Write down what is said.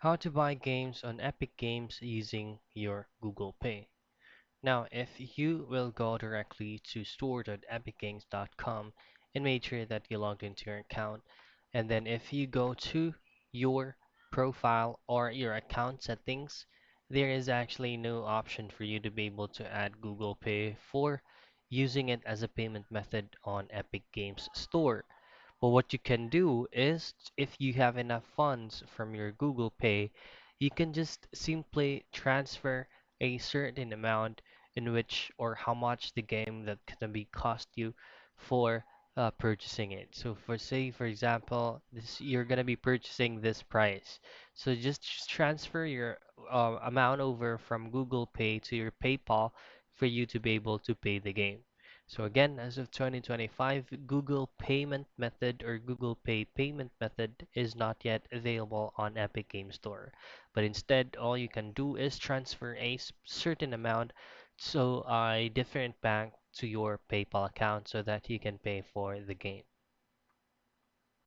How to buy games on Epic Games using your Google Pay. Now, if you will go directly to store.epicgames.com and make sure that you logged into your account, and then if you go to your profile or your account settings, there is actually no option for you to be able to add Google Pay for using it as a payment method on Epic Games Store. But what you can do is, if you have enough funds from your Google Pay, you can just simply transfer a certain amount in which or how much the game that can be cost you for purchasing it. So for say for example, this you're gonna be purchasing this price. So just transfer your amount over from Google Pay to your PayPal for you to be able to pay the game. So again, as of 2025, Google payment method or Google Pay payment method is not yet available on Epic Game Store. But instead, all you can do is transfer a certain amount to a different bank to your PayPal account so that you can pay for the game.